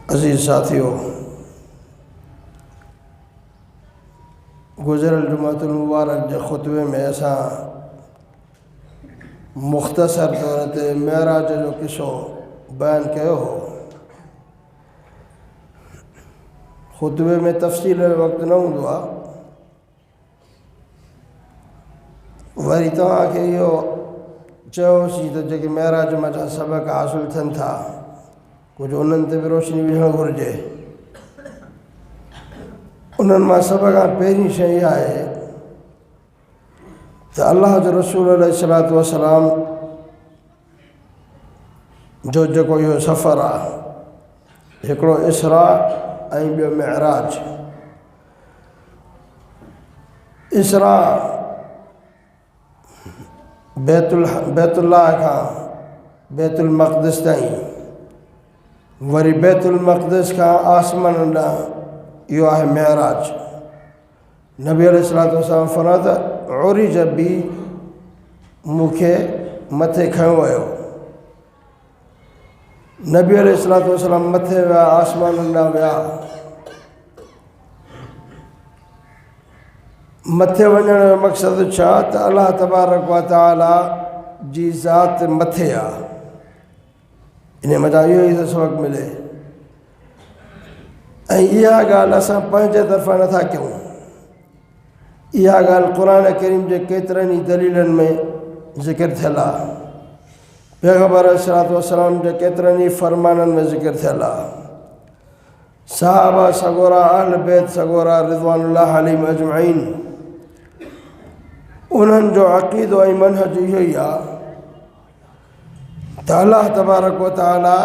अजीज़ साथियों, गुज़िरल जुमातुल मुबारक जे खुतबे में असां मुख़्तसर तौर ते मेराज जो किस्सो बयान कयो हो। खुतबे में तफ़सील जो वक़्तु न हूंदो आहे। वरी तव्हांखे इहो चयोसीं त जेके मेराज मां जा सबक़ हासिल थियनि था कुझु उन्हनि ते बि रोशनी विझणु घुरिजे। उन्हनि मां सभ खां पहिरीं शइ इहा आहे त अल्लाह जो रसूल अलैहिस्सलातु वस्सलाम जो जेको इहो सफ़र आहे, हिकिड़ो इसरा ऐं ॿियो मेराज। इसरा बैतुल्लाह खां बैतुल मक़दिस ताईं, वरी बैतुल मक़दिस खां आसमान ॾांहुं इहो आहे मेराज। नबी अलैहिस्सलातु वस्सलाम फरमायो त उरिज बि मूंखे मथे खयो वियो। नबी अलैहिस्सलातु वस्सलाम मथे विया, आसमान ॾांहुं विया। मथे वञण जो मक़सदु छा त अल्लाह तबारक व तआला जी ज़ात मथे आहे। इन मथां इहो ई त सबक़ मिले। ऐं इहा ॻाल्हि असां पंहिंजे तरफ़ां नथा कयूं। इहा ॻाल्हि क़ुर करीम जे केतिरनि ई दलीलनि में ज़िक्र थियल आहे। पैगंबर अलैहिस्सलातु वस्सलाम जे केतिरनि ई फ़रमाननि में ज़िक्र थियल आहे। सहाबा सगोरा, अहल बैत सगोरा रिज़वानुल्लाह अलैहिम अजमईन, उन्हनि जो अक़ीदो ऐं मनहज इहो ई आहे त अल्लाह तबारक व तआला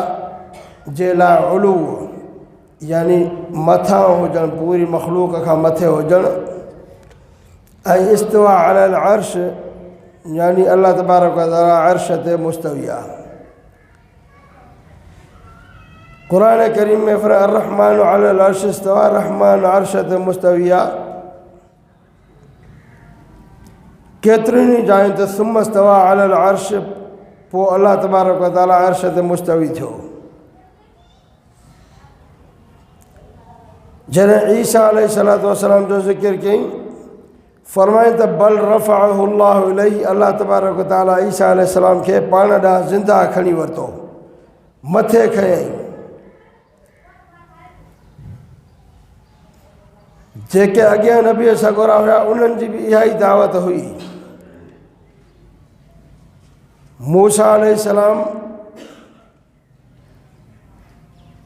जे लाइ उलू यानी मथां हुजणु, पूरी मख़लूक़ खां मथे हुजणु, ऐं इस्तिवा अलल अर्श यानी अल्लाह तबारक व तआला अर्श ते मुस्तवी आहे। क़ुर करीम में फरमाया अर्रहमान अलल अर्श इस्तवा, रहमान अर्श ते मुस्तवी आहे। केतिरियुनि ई जायुनि ते सुम इस्तवा अलल अर्श, पोइ अल्लाह तबारक व तआला अर्श ते मुस्तवी थियो। जॾहिं ईसा अलैहिस्सलातु वस्सलाम जो ज़िक्र कयईं, फरमाईं त बल रफ़अहु अल्लाहु इलैहि, अल्लाह तबारक व तआला ईसा अलैहिस्सलाम खे पाण ॾांहुं ज़िंदा खणी वरितो, मथे खयईं। जेके अॻियां नबी सगोरा हुया उन्हनि जी बि इहा ई दावत हुई। मूसा अलैहिस्सलाम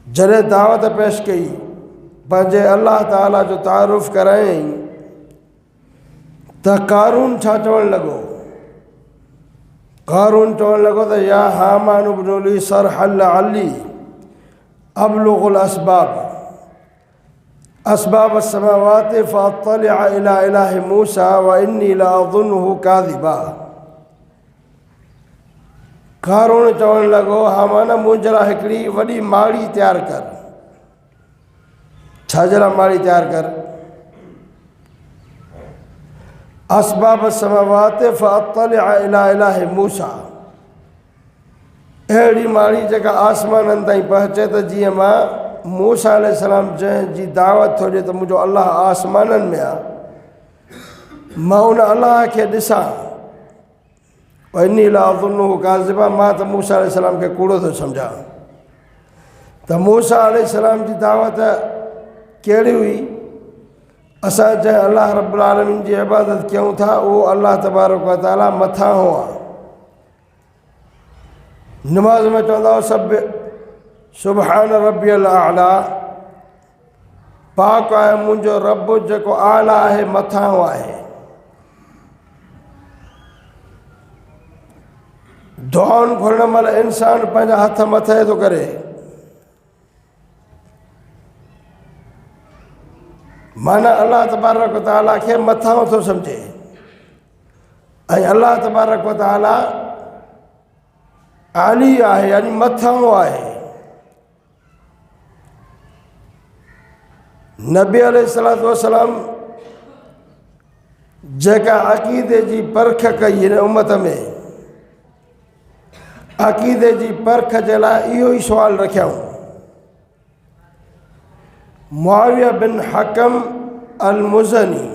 जॾहिं दावत पेश कई, पंहिंजे अल्लाह ताला जो तारुफ़ करायईं, त कारून छा चवणु लॻो? कारून चवणु लॻो त या हामान इब्नु ली सरहल लअल्ली अबलुगुल असबाब अस्समावात फअत्तलिअ इला इलाहि मूसा व इन्नी लअज़ुन्नुहु काज़िबा। कारून चवणु लॻो, हामान मुंहिंजे लाइ हिकिड़ी वॾी माड़ी तयारु कर। छाजे लाइ माड़ी तयारु कर? अस्बाब समावात फअत्तलिअ इला इलाहि मूसा, अहिड़ी माड़ी जेका आसमाननि ताईं पहुचे त जीअं मां मूसा अलैहिस्सलाम जंहिंजी दावत थो ॾिए त मुंहिंजो अल्लाह आसमाननि में आहे, मां उन अल्लाह खे ॾिसां। इन्नी लअज़ुन्नुहु काज़िबा, मां त मूसा अलैहिस्सलाम खे कूड़ो थो सम्झां। त मूसा अलैहिस्सलाम जी दावत कहिड़ी हुई? असां जंहिं अल्लाह रब्बुल आलमीन जी इबादत कयूं था उहो अल्लाह तबारक व तआला मथां हो आहे। नमाज़ में चवंदा हुआ सब सुबहान रब्बियल आला, पाक आहे मुंहिंजो रब जेको आला आहे, मथां आहे। दुआउनि घुरण महिल इंसान पंहिंजा हथ मथे थो करे, माना अल्लाह तबारक व तआला खे मथां थो सम्झे। ऐं अल्लाह तबारक व तआला आली आहे यानी मथां आहे। नबी अलैहिस्सलातु वस्सलाम जेका अक़ीदे जी परख कई हिन उम्मत में, अक़ीदे जी परख जे लाइ इहो ई सुवालु रखियऊं मुआविया बिन हकम अल-मुज़नी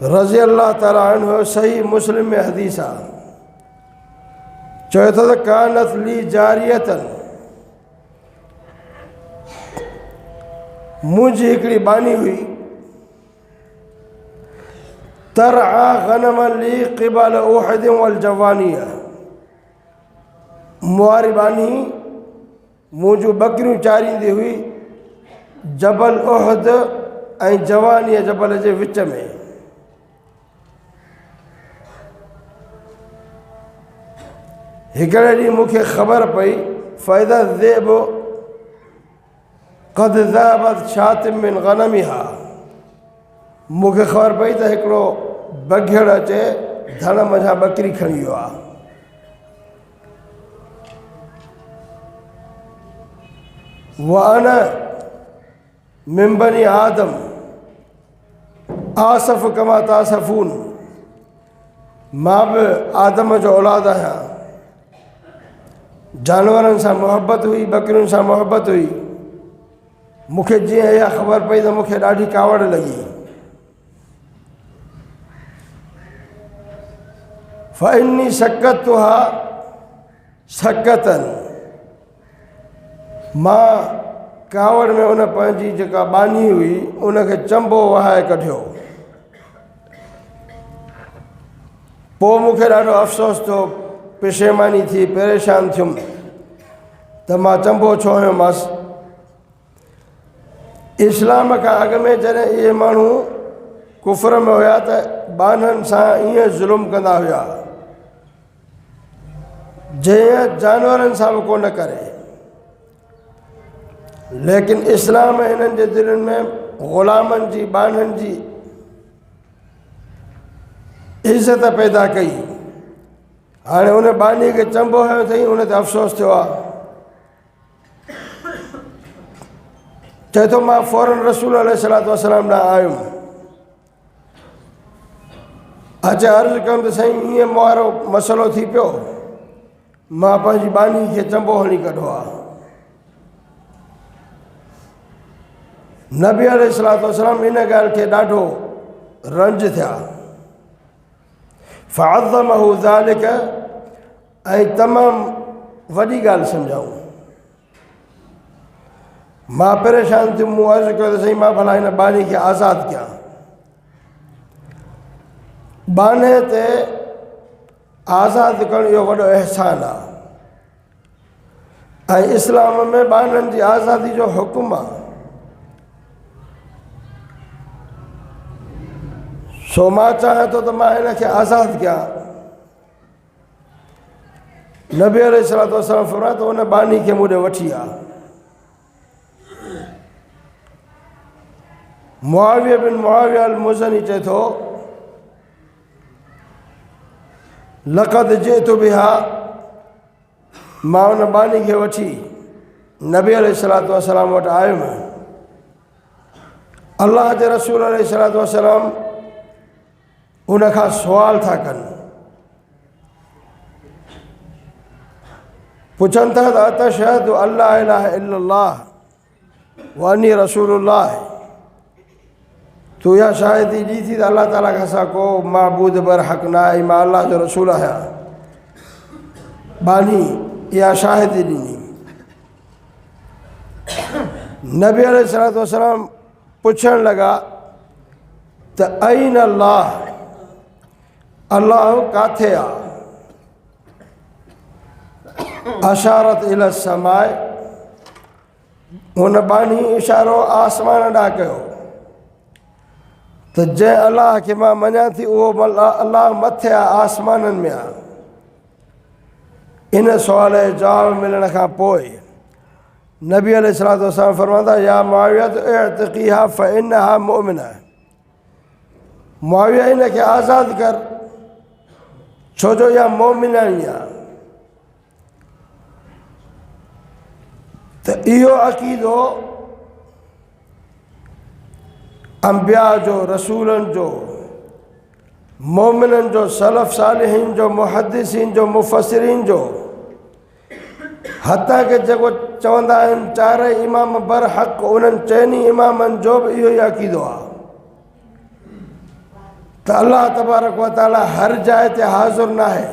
रज़ी अल्लाह ताला अन्हु सही मुस्लिम में हदीस आहे चवे थो त कानत ली जारियतन मुंहिंजी हिकिड़ी बानी हुई तरआ गनम ली क़िबल उहद वल जवानीअ मुआरी बानी मुंहिंजूं बकरियूं चारींदी हुई जबल उहद ऐं जवानीअ जबल जे विच में हिकिड़े ॾींहुं मूंखे ख़बर पई फ़ैदा ज़ेब क़द ज़हबत शातिम मिन गनमिहा मूंखे ख़बर पई त हिकिड़ो बघियड़ अचे धण मथां ॿकरी खणी वियो आहे वान मिन बनी आदम आसफ़ कमा तासफ़ून मां बि आदम जो औलाद आहियां जानवरनि सां मुहबत हुई बकरियुनि सां मुहबत हुई मूंखे जीअं इहा ख़बर पई त मूंखे ॾाढी कावड़ लॻी फ़इन्नी सकतुहा सकतन मां कावड़ में उन पंहिंजी जेका बानी हुई उनखे चंबो वहाए कढियो पोइ मूंखे ॾाढो अफ़सोस थियो पेशेमानी थी परेशान थियुमि त मां चंबो छो हयोमांसि इस्लाम खां अॻु में जॾहिं इहे माण्हू कुफर में हुया त बाननि सां ईअं ज़ुल्म कंदा हुया जीअं जानवरनि सां बि कोन करे लेकिन इस्लाम हिननि जे दिलनि में ग़ुलामनि जी बाननि जी इज़त पैदा कई हाणे उन बानी खे चंबो हयो अथई उन ते अफ़सोस थियो आहे चए थो मां फ़ौरन रसूल अलैहिस्सलातु वस्सलाम ॾांहुं आयुमि अचे अर्ज़ु कयुमि त साईं ईअं वारो मसइलो थी पियो मां पंहिंजी बानी खे चंबो हणी कढो आहे नबी अलैहिस्सलातु वस्सलाम इन ॻाल्हि खे ॾाढो रंज थिया फ़अज़्ज़महु ज़ालिक ऐं तमामु वॾी ॻाल्हि सम्झाऊं मां परेशान थियुमि मूं अर्ज़ु कयो त साईं मां भला हिन बानी खे आज़ादु कयां बाने ते आज़ादु करणु इहो वॾो अहसान आहे ऐं इस्लाम में बाननि जी आज़ादी जो हुकुम आहे सो मां चाहियां थो त मां हिन खे आज़ादु कयां नबी अलैहिस्सलातु वस्सलाम फरमायो त उन बानी खे मूं ॾे वठी आ मुआविया बिन मुआविया अल-मुज़नी चए थो लक़द जिअतु बिहा मां उन बानी खे वठी नबी अलैहिस्सलातु वस्सलाम वटि आयुमि अल्लाह जे रसूल अलैहिस्सलातु वस्सलाम उन खां सुवाल था कनि पुछनि था त अतशहदु अल्ला इलाहा इल्लल्लाह व अन्नी रसूलुल्लाह तूं इहा शाहिदी ॾी थी त अल्लाह ताला खां सा को माबूद बर हक़ न आहे मां अल्लाह जो रसूल आहियां बानी इहा शाहिदी ॾिनी नबी अलैहिस्सलातु वस्सलाम पुछणु लॻा त अईन अल्लाह अल्लाह काथे आहे अशारत इल समाए हुन बानी इशारो आसमान ॾांहुं कयो त जंहिं अलाह खे मां मञां थी उहो अलाह मथे आहे आसमाननि में आहे इन सुवाल जो जवाबु मिलण खां पोइ नबी अलैहिस्सलातु वस्सलाम फरमाईंदा या मुआविया इअ्तिक़ीहा फ़इन्नहा मुमिना मुआविया इन खे आज़ादु कर छो जो इहा मोमिनानी आहे त इहो अक़ीदो अंबिया जो रसूलनि जो मोमिननि जो सलफ़ सालिहीन जो मुहद्दिसीन जो मुफ़स्सिरीन जो हता के जेको चवंदा आहिनि चारि इमाम बर हक़, उन्हनि चइनी इमामनि जो बि इहो ई अक़ीदो आहे त अल्लाह तबारक व ताला हर जाइ ते हाज़ुर न आहे।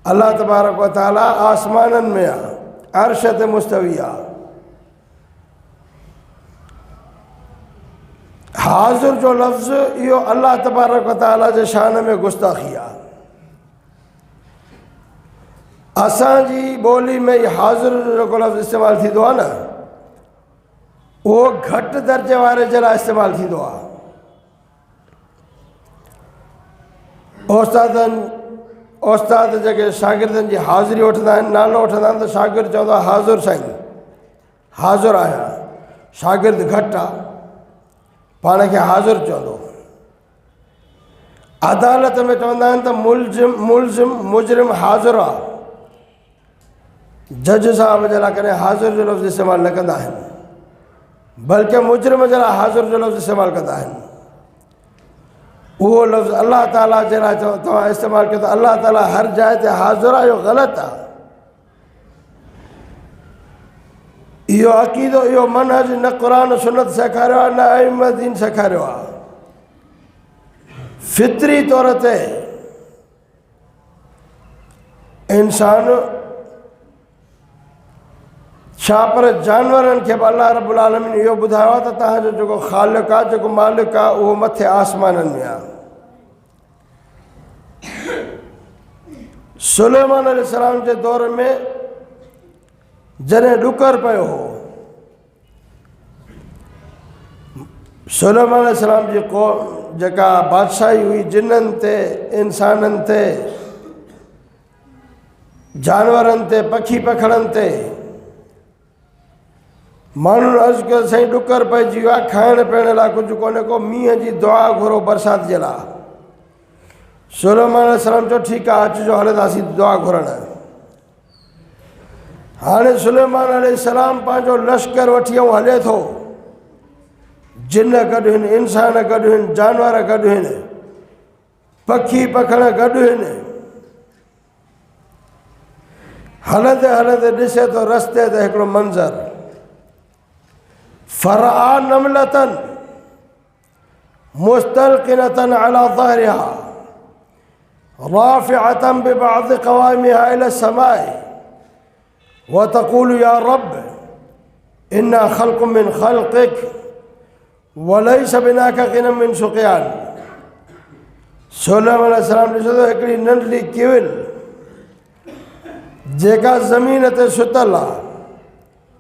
अल्लाह तबारक व ताला आसमाननि में आहे, अर्श ते मुस्तवी आहे। हाज़ुर जो लफ़्ज़ इहो अल्लाह तबारक व ताला जे शान में गुस्ताखी आहे। असांजी ॿोली में ई हाज़ुर जो जेको लफ़्ज़ इस्तेमालु थींदो आहे न, उहो घटि दर्जे वारे जे लाइ इस्तेमालु थींदो आहे। उस्ताद जेके शागिर्दनि जी हाज़िरी वठंदा आहिनि, नालो वठंदा आहिनि, त शागिर्द चवंदो आहे हाज़ुर साईं, हाज़ुर आहियां। शागिर्द घटि आहे, पाण खे हाज़ुर चवंदो। अदालत में चवंदा आहिनि त मुजरिम हाज़ुर आहे। जज साहब जे लाइ कॾहिं हाज़ुर जो लफ़्ज़ इस्तेमालु न कंदा आहिनि, बल्कि मुजरिम जे लाइ हाज़ुर जो लफ़्ज़ इस्तेमालु कंदा आहिनि। उहो लफ़्ज़ अल्लाह ताला जे लाइ तव्हां इस्तेमालु कयो त अल्लाह ताला हर जाइ ते हाज़ुर आहे, इहो ग़लति आहे। इहो अक़ीदो, इहो मनहज न क़ुर सुन्नत सेखारियो आहे, न अइम्मा दीन सेखारियो आहे। फितरी तौर ते इंसान छा पर जानवरनि खे बि अल्लाह रब्बुल आलमीन इहो ॿुधायो आहे त तव्हांजो जेको ख़ालिक़ आहे, जेको मालिक आहे, उहो मथे आसमाननि में आहे। सुलेमान अलैहिस्सलाम जे दौर में जॾहिं ॾुकर पियो हो, सुलेमान अलैहिस्सलाम जी जेका बादशाही हुई, जिन्ननि ते, इंसाननि ते, जानवरनि ते, पखी पखड़नि ते, माण्हुनि अर्ज़ु कयो साईं ॾुकर पइजी वियो आहे, खाइण पीअण लाइ कुझु कोन्हे को, मींहं जी दुआ घुरो बरसाति जे लाइ। सुलेमान अलैहिस्सलाम चयो ठीकु आहे, अचिजो हलंदासीं दुआ घुरण। हाणे सुलेमान अलैहिस्सलाम पंहिंजो लश्कर वठी ऐं हले थो। जिन गॾु आहिनि, इंसान गॾु आहिनि, जानवर गॾु आहिनि, पखी पखड़ गॾु आहिनि। हलंदे हलंदे ॾिसे थो रस्ते ते हिकिड़ो मंज़र, फरआ नमलतन मुस्तलक़िनतन अला ज़हरिहा राफ़िअतन बिबअज़ क़वाइमिहा इला समाए व तक़ूलु या रब इन्ना ख़ल्क़ुम मिन ख़ल्क़िक व लैस बिना कक़िन मिन सुक़यान। सुलेमान अलैहिस्सलाम ॾिसो त हिकिड़ी नंढड़ी किविल जेका ज़मीन ते सुतल आहे।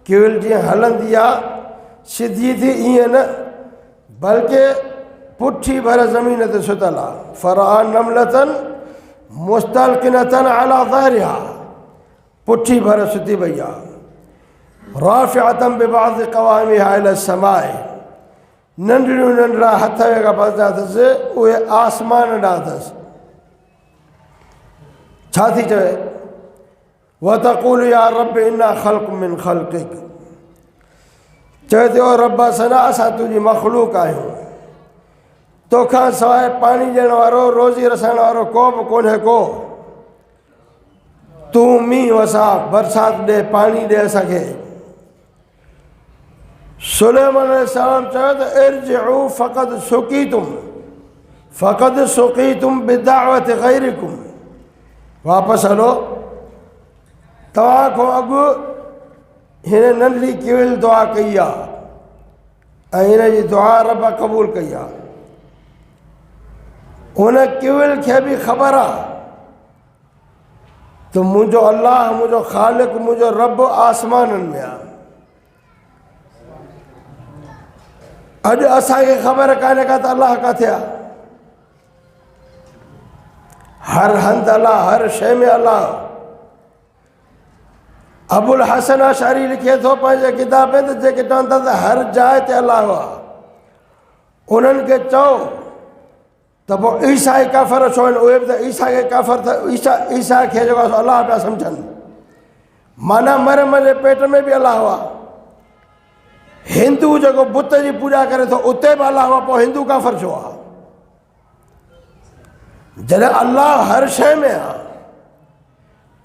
किविल जीअं हलंदी आहे सिधी थी ईअं न, बल्कि पुठी भर ज़मीन ते सुतल आहे। फरआ नमलतन मुस्तलक़िनतन अला ज़हरिहा, पुठी भर सुती पई आहे। राफ़िअतन बिबअज़ क़वाइमिहा इला समाए, नंढड़ियूं नंढड़ा हथ वेगा पहुचा अथसि, उहे आसमान ॾांहुं अथसि। छा थी चवे? व तक़ूलु या रब इन्ना ख़ल्क़ुम मिन ख़ल्क़िक, चए थो रब सना असां तुंहिंजी मख़लूक आहियूं, तोखां सवाइ पाणी ॾियण वारो, रोज़ी रसाइण वारो को बि कोन्हे को। तूं मींहुं वसा, बरसाति ॾे, पाणी ॾे असांखे। सुलेमान अलैहिस्सलाम चयो त इरजिउ फ़क़द सुक़ीतुम बिदाअवति ग़ैरिकुम, वापसि हलो, तव्हां खां अॻु हिन नंढड़ी किविल दुआ कई आहे ऐं हिन जी दुआ रब क़बूल कई आहे। उन किविल खे बि ख़बर आहे त मुंहिंजो अल्लाह, मुंहिंजो ख़ालिक़, मुंहिंजो रब आसमाननि में आहे। अॼु असांखे ख़बर कान्हे का त अल्लाह किथे आहे। हर हंधि अल्लाह, हर शइ में अल्लाह। अबुल हसन अशअरी लिखे थो पंहिंजे किताब में त जेके चवनि था त हर जाइ ते अल्लाह आहे, उन्हनि खे चओ त पोइ ईसा ई काफ़र छो आहिनि? उहे बि त ईसा खे काफ़र, ईसा खे जेको आहे अल्लाह पिया सम्झनि। माना मरियम जे पेट में बि अल्लाह हुआ। हिंदू जेको बुत जी पूॼा करे थो, उते बि अल्लाह हुआ, पोइ हिंदू काफ़र छो आहे? जॾहिं अल्लाह हर शइ में आहे,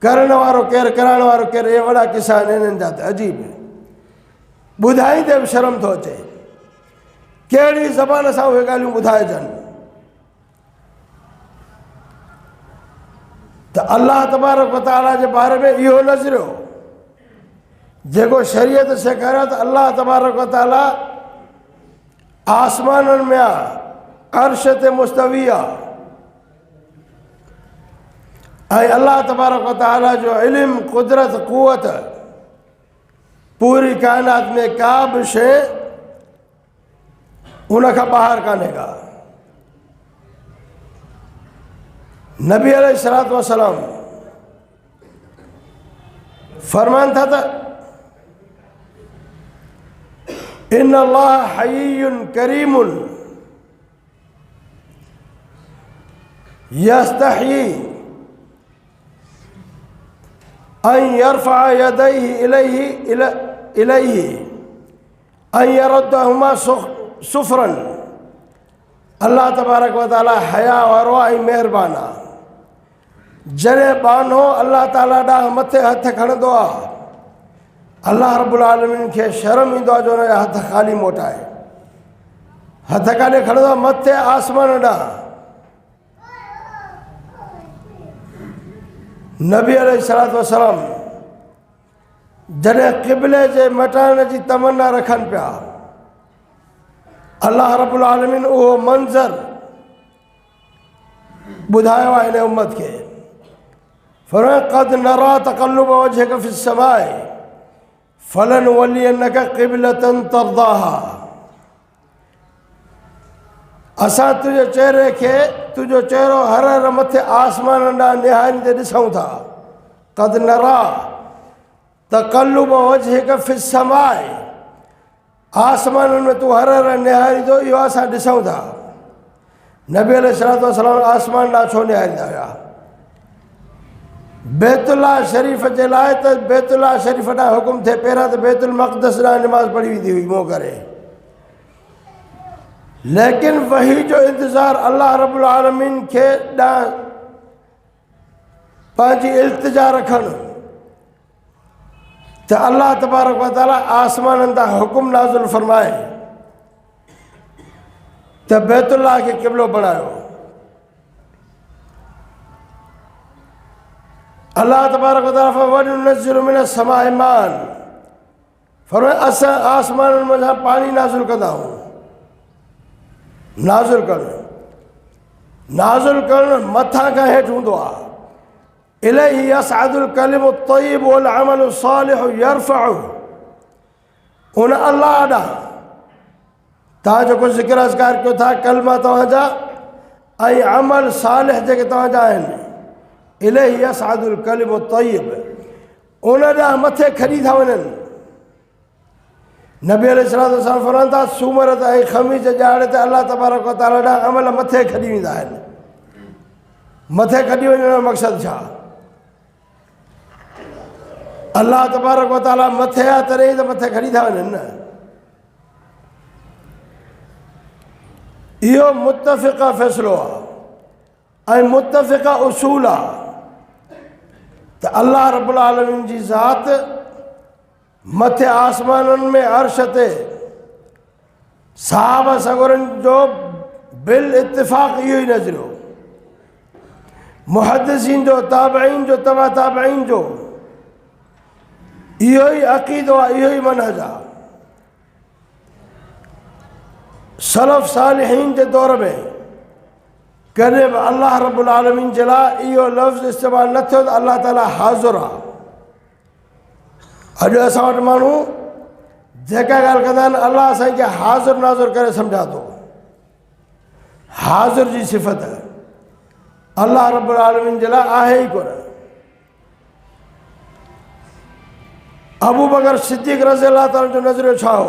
करण वारो केरु कराइण वारो केरु, इहे वॾा किसा आहिनि इन्हनि जा त अजीब ॿुधाईंदे बि शर्म थो अचे कहिड़ी ज़बान सां उहे ॻाल्हियूं ॿुधाइजनि। त अलाह तबारक व तआला जे बारे में इहो नज़रियो जेको शरीयत सेखारियो त अलाह तबारक व तआला आसमाननि में आहे, अर्श ते मुस्तवी आहे ऐं अलाह तबारक व तआला जो इल्मु कुदरत क़ुवत पूरी काइनात में का बि शइ उन खां ॿाहिरि कान्हे का। नबी अलैहिस्सलातु वस्सलाम फरमान था त इन अल्लाह हय्युन करीमुन यस्तही अन यरफअ यदैहि इलैहि अन यरुद्दहुमा सुफ़रन। अल्लाह तबारक व तआला हया वारो ऐं महिरबान आहे। जॾहिं बानो अल्लाह ताला ॾांहुं मथे हथ खणंदो आहे अल्लाह रब्बुल आलमीन खे शर्म ईंदो आहे जो हुनजा हथ ख़ाली मोटाए। हथ काॾे खणंदो आहे? मथे आसमान ॾांहुं। नबी अलैहिस्सलातु वस्सलाम जॾहिं क़िबले जे मटाइण जी तमन्ना रखनि पिया अल्लाह रब्बुल आलमीन उहो मंज़र ॿुधायो आहे हिन उम्मत खे। फरमाया क़द नरा तक़ल्लुब वजहिक फ़िस समाए फलनुवल्लियन्नक क़िबलतन तर्दाहा। असां तुंहिंजे चहिरे खे तुंहिंजो चहिरो हर हर मथे आसमान ॾांहुं निहारींदे ॾिसूं था। क़द नरा तक़ल्लुब वजहिक फ़िस समाए, आसमाननि में तूं हर हर निहारींदो इहो असां ॾिसूं था। नबी अलैहिस्सलातु वस्सलाम आसमान ॾांहुं छो निहारींदा हुआ? बैतुल्लाह शरीफ़ जे लाइ त बैतुल्लाह शरीफ़ ॾांहुं हुकुम थिए पहिरियां त बैतुल मक़दस ॾांहुं निमाज़ पढ़ी वेंदी हुई मुंहुं करे, लेकिन वही जो इंतज़ारु अल्लाह रब्बुल आलमीन खे ॾांहुं पंहिंजी इल्तिजा रखनि त अल्लाह तबारक व तआला आसमाननि तां हुकुम नाज़िल फरमाए त बैतुल्लाह खे क़िबलो बणायो। अल्लाह तबारक व तआला वनुनज़्ज़िलु मिनस समाइ माअन, फरमाया असां आसमाननि मथां पाणी नाज़िल कंदा आहियूं। नाज़िल करणु मथां खां हेठि हूंदो आहे। इलैहि यसअदुल कलिमु तय्यिब वल अमलु सालिहु यरफ़अहु। उन अल्लाह ॾांहुं तव्हां जेको ज़िक्र अज़कार कयो था कलमा तव्हांजा ऐं अमल सालिह जेके तव्हांजा आहिनि, इलैहि यसअदुल कलिमु तय्यिब, उन ॾांहुं मथे खणी था वञनि। नबी अलैहिस्सलातु वस्सलाम फरमाइनि था सूमर ते ऐं ख़मीस ॼाणे ते अल्लाह तबारक व तआला ॾांहुं अमल मथे खणी वेंदा आहिनि। मथे खणी वञण जो मक़सदु छा? अल्लाह तबारक व तआला मथे आहे तॾहिं त मथे खणी था वञनि न। इहो मुतफ़िक़ा फ़ैसिलो आहे ऐं मुतफ़िक़ा उसूल आहे त अल्लाह रब्बुल आलमीन जी ज़ात मथे आसमाननि में अर्श ते साहब सगुरनि जो बिल इत्तिफ़ाक़ इहो ई नज़रियो, मुहद्दिसीन जो, ताबईन जो, तबा ताबईन जो इहो ई अक़ीदो आहे, इहो ई मनहज आहे। सलफ़ सालिहीन जे दौर में कॾहिं बि अल्लाह रब्बुल आलमीन जे लाइ इहो लफ़्ज़ इस्तेमालु न थियो त अल्लाह ताला हाज़ुर आहे। अॼु असां वटि माण्हू जेका ॻाल्हि कंदा आहिनि अल्लाह असांखे हाज़ुर नाज़ुर करे सम्झा थो। हाज़ुर जी सिफ़त अल्लाह रब्बुल आलमीन जे लाइ आहे ई कोन। अबू बकर सिद्दीक़ रज़ी अल्लाह ताला जो नज़रियो छा हो?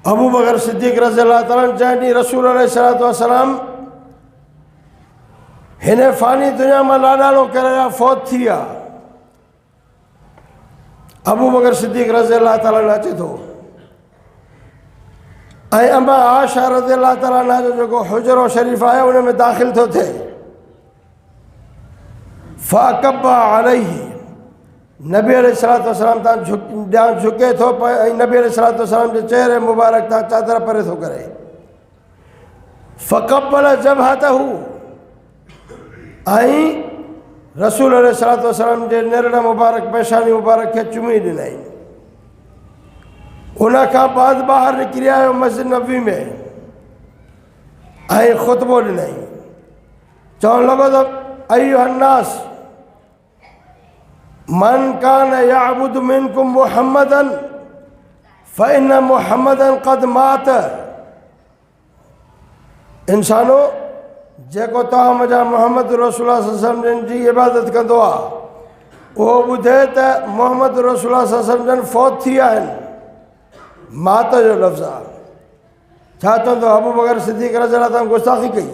अबू बकर सिद्दीक़ रज़ी अल्लाह ताला जंहिं ॾींहुं रसूल अलैहिस्सलातु वस्सलाम हिन फ़ानी दुनिया मां लाॾाणो करे फ़ौत थी विया, अबू बकर सिद्दीक़ रज़ी अल्लाह ताला अचे थो ऐं अम्मा आयशा रज़ी अल्लाह ताला जो जेको हुजरो शरीफ़ आहे उन में दाख़िल थो थिए। फ़कब्बा अलैहि, नबी अलैहिस्सलातु वस्सलाम तां ॾांहुं झुके थो ऐं नबी अलैहिस्सलातु वस्सलाम जे चेहरे मुबारक तां चादर परे थो करे। फ़क़ब्बल जबहतहू, ऐं रसूल अलैहिस्सलातु वस्सलाम जे नेरड़ मुबारक पेशानी मुबारक खे चुमी ॾिनई। उन खां बाद ॿाहिरि निकिरी आयो मस्जिद नबवी में ऐं ख़ुतबो ॾिनई। चवणु लॻो त अय्युहन्नास मन कान याबुदु मिनकुम मुहम्मदन फ़इन्न मुहम्मदन क़द मात। इंसानो, जेको तव्हां मुंहिंजा मोहम्मद रसूलुल्लाह सल्लल्लाहु अलैहि वसल्लम जी इबादत कंदो आहे, उहो ॿुधे त मोहम्मद रसूलुल्लाह सल्लल्लाहु अलैहि वसल्लम जन फ़ौत थी विया आहिनि। मात जो लफ़्ज़ आहे। छा चवंदो? अबू बकर सिद्दीक़ रज़ियल्लाहु तां गुस्ताख़ी कई।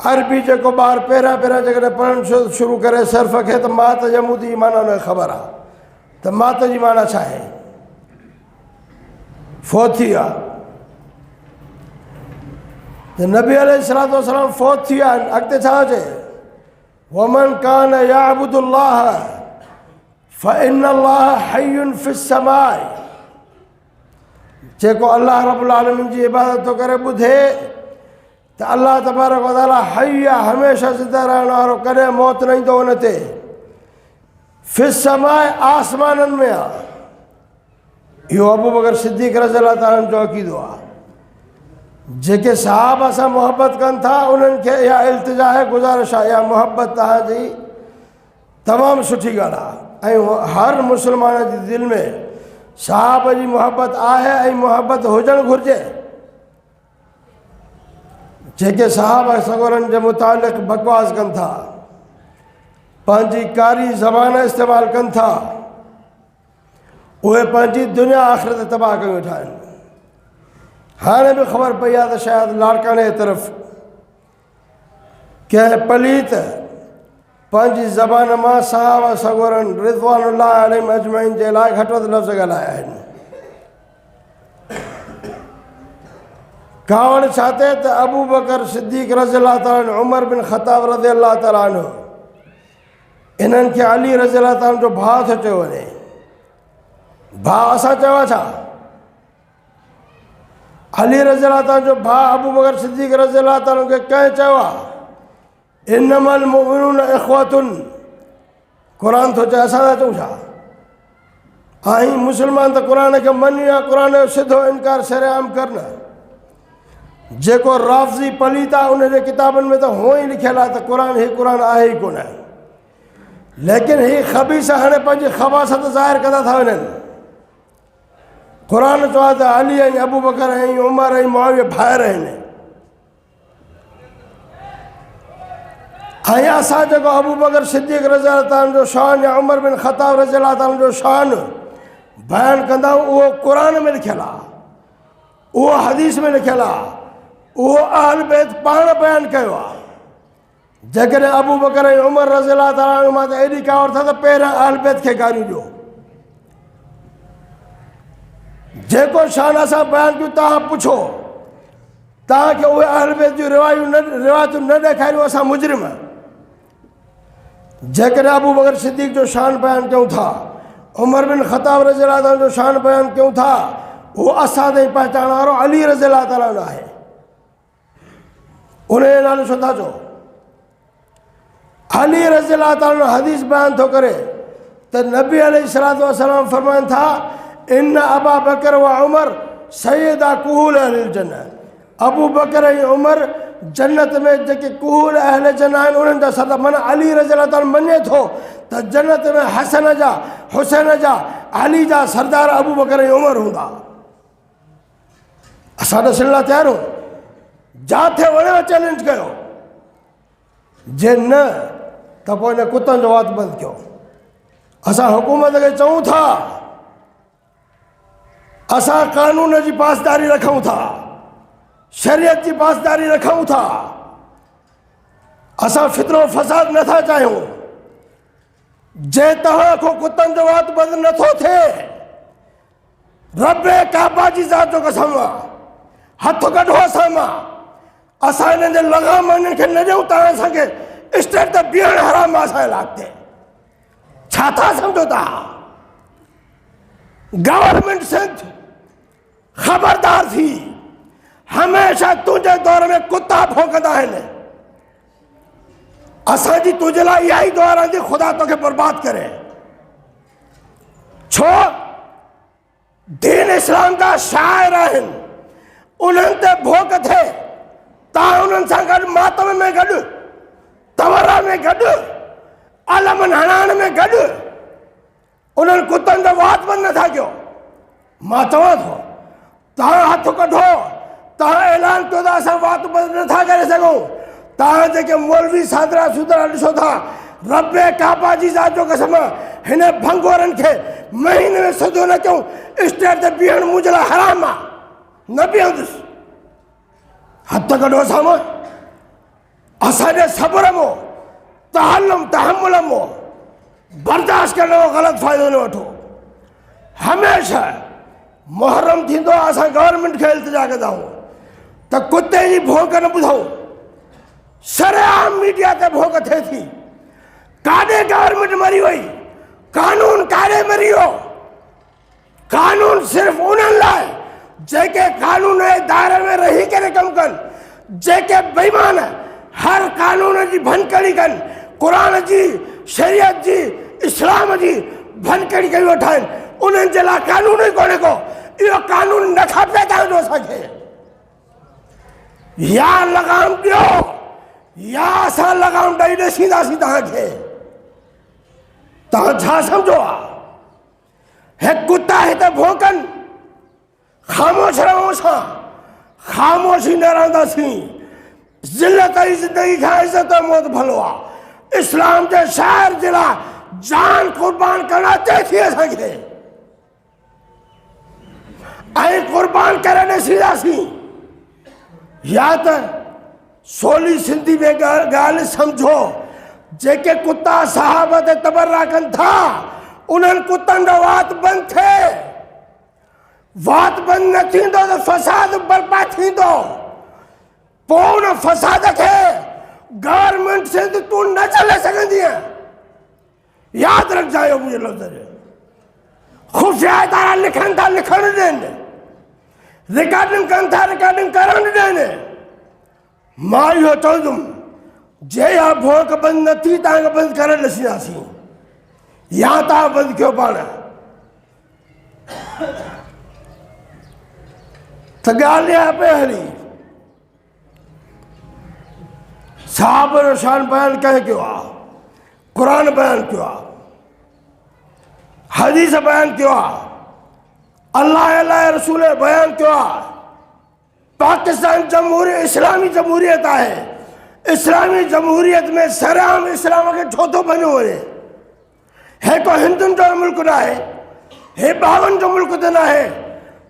अरबी जेको ॿार पहिरियां जेकॾहिं पढ़णु शुरू करे सर्फ़ खे, त मात यमूदी जी माना हुनखे ख़बर आहे त मात जी माना छा आहे। फ़ौत थी विया त नबी अलैहिस्सलातु वस्सलाम फ़ौत थी विया आहिनि। अॻिते छा चए? वमन कान याबुदुल्लाह फ़इन्नल्लाह हय्युन फ़िस्समाए। जेको अल्लाह रब्बुल आलमीन जी इबादत थो करे ॿुधे त अल्लाह तबारक व तआला हय्य आहे, हमेशह ज़िंदा रहण वारो, कॾहिं मौत न ईंदो हुन ते। फ़िस्समाए, आसमाननि में आहे। इहो अबू बकर सिद्दीक़ रज़ियल्लाहु ताला जो अक़ीदो आहे। जेके सहाबा सां मुहबत कनि था उन्हनि खे इहा इल्तिजा आहे, गुज़ारिश आहे, इहा मुहबत तव्हांजी तमामु सुठी ॻाल्हि आहे। ऐं हर मुस्लमान जी दिलि में सहाब जी मुहबत आहे ऐं मुहबत हुजणु घुरिजे। जेके सहाबा सगोरनि जे मुतालिक़ बकवास कनि था, पंहिंजी कारी ज़बान इस्तेमालु कनि था, उहे पंहिंजी दुनिया आख़िरत तबाह करे वेठा आहिनि। हाणे बि ख़बर पई आहे त शायदि लाड़काने जी तरफ़ कंहिं पलीत पंहिंजी ज़बान मां सहाबा सगोरनि रिज़वानुल्लाह अलैहिम अजमईन जे लाइ घटि वधि लफ़्ज़ ॻाल्हाया आहिनि। कावड़ छा थिए त अबू बकर सिद्दीक़ रज़ियल्लाहु ताला, उमर बिन ख़त्ताब रज़ियल्लाहु ताला अन्हु, इन्हनि खे अली रज़ियल्लाहु ताला जो भाउ थो चयो वञे। भाउ असां चयो आहे छा? अली रज़ियल्लाहु ताला जो भाउ अबू बकर सिद्दीक़ रज़ियल्लाहु ताला खे कंहिं चयो आहे इन्नमल मुमिनून इख़्वतुन। क़ुर थो चए, असां था चऊं छा? ऐं मुस्लमान त क़ुर खे मञी आहे, क़ुर जो सिधो इनकार शरेआम करन। जेको राफ़ज़ी पलीत आहे उन जे किताबनि में त हुअं ई लिखियलु आहे त क़ुर क़ुर आहे ई कोन। लेकिन ही ख़बीस हाणे पंहिंजी ख़बासत ज़ाहिर कंदा था वञनि। क़ुर चयो आहे त अली ऐं अबू बकर ऐं उमर ऐं मुआविया भाइर आहिनि। ऐं असां जेको अबू बकर सिद्दीक़ रज़ियल्लाहु ताला जो शान या उमर बिन ख़त्ताब रज़ियल्लाहु ताला जो शान बयानु कंदा आहियूं, उहो क़ुर में लिखियलु आहे, उहो हदीस में लिखियलु आहे, उहो अहल बैत पाण बयानु कयो आहे। जेकॾहिं अबू बकर ऐं उमर रज़ियल्लाहु ताला मां त एॾी कावड़ था त पहिरियां अहल बैत खे गारियूं ॾियो। जेको शान असां बयानु कयूं, तव्हां पुछो, तव्हांखे उहे अहल बैत जूं रिवायतूं न ॾेखारियूं, असां मुजरिम। जेकॾहिं अबू बकर सिद्दीक़ जो शान बयानु कयूं था, उमर बिन ख़त्ताब रज़ियल्लाहु ताला जो शान बयानु कयूं था, उहो असां ताईं पहचान वारो अली रज़ियल्लाहु ताला आहे। उन जो नालो छो था चओ? अली रज़ियल्लाहु ताला हदीस बयानु थो करे त नबी अलैहिस्सलातु वस्सलाम फरमाइनि था इन अबा बकर व उमर सैयदा कुहूल अहलिल जन्नह। अबू बकर ऐं उमर जन्नत में जेके कुहूल अहल जन्नह आहिनि उन्हनि जा सरदार। माना अली रज़ियल्लाहु ताला मञे थो त जन्नत में हसन जा, हुसैन जा, अली जा सरदार अबू बकर ऐं उमर हूंदा। असां ॾिसण लाइ तयारु आहियूं। जिथे वणियो चैलेंज कयो, जे न त पोइ हिन कुतनि जो वात बंदि कयो। असां हुकूमत खे चऊं था, असां कानून जी पासदारी रखूं था, शरीयत जी पासदारी रखूं था, असां फितरो फसाद नथा चाहियूं। जे तव्हां खां कुतनि जो वात बंदि नथो थिए, रब काबा जी ज़ात जो कसम आहे, हथ कढो असां मां। असां हिननि जे लगाम हिननि खे न ॾियूं, तव्हां असांखे स्टेट ते बीहण हराम असांजे इलाइक़े ते। छा था सम्झो था? गवर्नमेंट सिंध खबरदार थी, हमेशा तुझे दौर में कुत्ता भौंकदा आहिनि। असांजी तुझे लाइ इहा ई दुआ रहंदी, खुदा तोखे बर्बाद करे। छो दीन इस्लाम जा शाइर आहिनि, उन्हनि ते भोग थिए, तव्हां उन्हनि सां गॾु मातम में गॾु, तवरा में गॾु, अलमन हणाइण में गॾु उन्हनि कुतनि जो वात बंदि नथा कयो। मां चवां थो तव्हां हथ कढो, तव्हां ऐलान कयो त असां वात बंदि नथा करे सघूं। तव्हां जेके मौलवी सादरा सुदरा ॾिसो था, रब्बे काबा जी ज़ात जो कसम, हिन भंगोरनि खे महीने में सजो न कयूं। स्टेज ते बीहण मुंहिंजे लाइ हराम आहे, न बीहंदुसि। हथ कढो साम्हूं, असांजे सब्र मो, तहल्लुम तहम्मुल मो बर्दाश्त करण जो ग़लति फ़ाइदो न वठो। हमेशा मुहर्रम थींदो आहे, असां गवर्नमेंट खे इल्तिजा कंदा आहियूं त कुते जी भौंक न ॿुधूं। सरेआम मीडिया ते भौंक थिए थी। काॾे गवर्नमेंट मरी वई, कानून काॾे मरी वियो? कानून सिर्फ़ु उन्हनि लाइ जेके कानून जे दायरे में रही करे कमु कनि, जेके बेईमान हर कानून जी भनकड़ी कनि, क़ुर जी, शरीयत जी, इस्लाम जी भनकड़ी कई वेठा आहिनि, उन्हनि जे लाइ कानून ई कोन्हे को। इहो कानून न खपे तव्हांजो असांखे। या लगाम ॾियो या असां लगाम ॾेई ॾसींदासीं तव्हांखे। तव्हां छा सम्झो आहे? हे कुत्ता हिते भौंकनि, ख़ामोश रहूं, असां ख़ामोशी न रहंदासीं। ज़िल्लत जी ज़िंदगी खां इज़त मौत भलो आहे। इस्लाम जे शाइर जे लाइ जान क़ुर्बान करणु अचे थी असांखे, ऐं क़ुर्बान करे ॾसींदासीं। या त सोली सिंधी में ॻाल्हि सम्झो, जेके कुत्ता साहब ते तबर्रा कनि था, उन्हनि कुतनि जो वात बंदि थिए। वात बंदि न थींदो त फ़साद बर्बाद थींदो। पोइ उन फ़साद खे गवर्नमेंट से तूं न चले सघंदी आहे। यादि रखजांइ मुंहिंजे लफ़्ज़। खुफ़िया इदारा लिखनि था, लिखणु ॾियनि, रिकॉर्डिंग कनि था, रिकॉर्डिंग करणु ॾियनि। मां इहो चवंदुमि, जे इहा भौंक बंदि न थी, तव्हांखे बंदि करे ॾसींदासीं, या तव्हां बंदि कयो पाण। त ॻाल्हि इहा पई हली, साहब जो शान बयानु कंहिं कयो आहे? क़ुर बयानु कयो आहे, हदीस बयानु कयो आहे, अल्लाह अल्लाह रसूल बयानु कयो आहे। पाकिस्तान जमहूरियत इस्लामी जमहूरियत आहे। इस्लामी जमहूरियत में सरेआम इस्लाम खे छो थो भञो वञे? हे को हिंदुनि जो मुल्क न आहे, हे ॿावनि जो मुल्क त न आहे।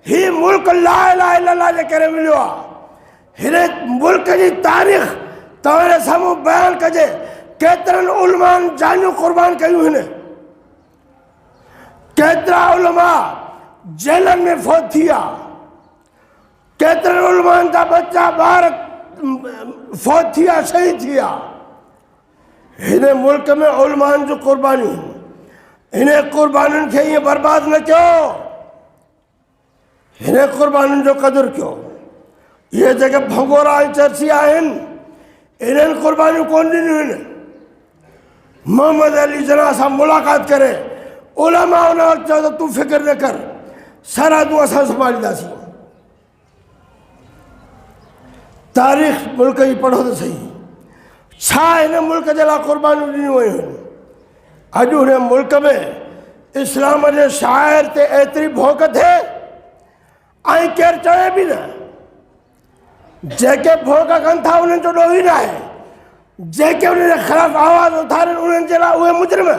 हीउ मुल्क ला इलाहा इल्लल्लाह जे करे मिलियो आहे। हिन मुल्क जी तारीख़ तव्हांजे साम्हूं बयानु कजे। केतिरनि उलमान जानियूं क़ुर्बान कयूं आहिनि, केतिरा उलमा जेलनि में फ़ौत थी विया, केतिरनि उलमान जा बच्चा ॿार फ़ौत थी विया, शहीद थी विया। हिन मुल्क में उलमान जूं क़ुर्बानियूं, हिन क़ुर्बानियुनि खे ईअं बर्बादु न कयो, हिन क़ुर्बानियुनि जो क़दुरु कयो। इहे जेके भंगोरा ऐं चर्ची आहिनि, इन्हनि क़ुर्बानियूं कोन ॾिनियूं आहिनि। मोहम्मद अली जना सां मुलाक़ात करे उलमा उन वक़्तु चयो त तूं फ़िक्र न कर, सरहदूं असां संभालींदासीं। तारीख़ मुल्क जी पढ़ो त सही, छा हिन मुल्क जे लाइ क़ुर्बानियूं ॾिनियूं वयूं आहिनि। अॼु हिन मुल्क में इस्लाम जे शाइर ते एतिरी भौंक थिए, ऐं केरु चवे बि न। जेके भौंक कनि था उन्हनि जो ॾोह ई न आहे, जेके उन जे ख़िलाफ़ु आवाज़ उथारनि उन्हनि जे लाइ उहे मुजरिम।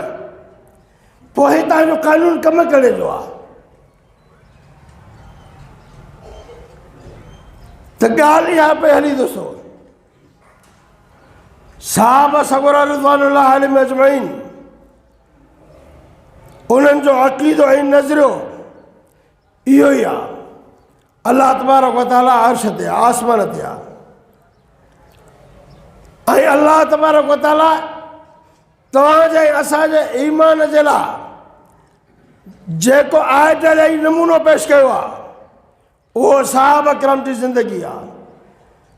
पोइ तव्हांजो कानून कम करे जो आहे। त ॻाल्हि इहा पई हली दोस्तो, साहब सगोरा रिज़वानुल्लाह अलैहिम अजमईन, उन्हनि जो अक़ीदो ऐं नज़रियो इहो ई आहे। अल्लाह तबारक व तआला अर्श ते, आसमान ते आहे। ऐं अल्लाह तबारक व तआला तव्हांजे असांजे ईमान जे लाइ जेको आयत ॾेई नमूनो पेश कयो आहे उहो सहाबा किराम जी ज़िंदगी आहे।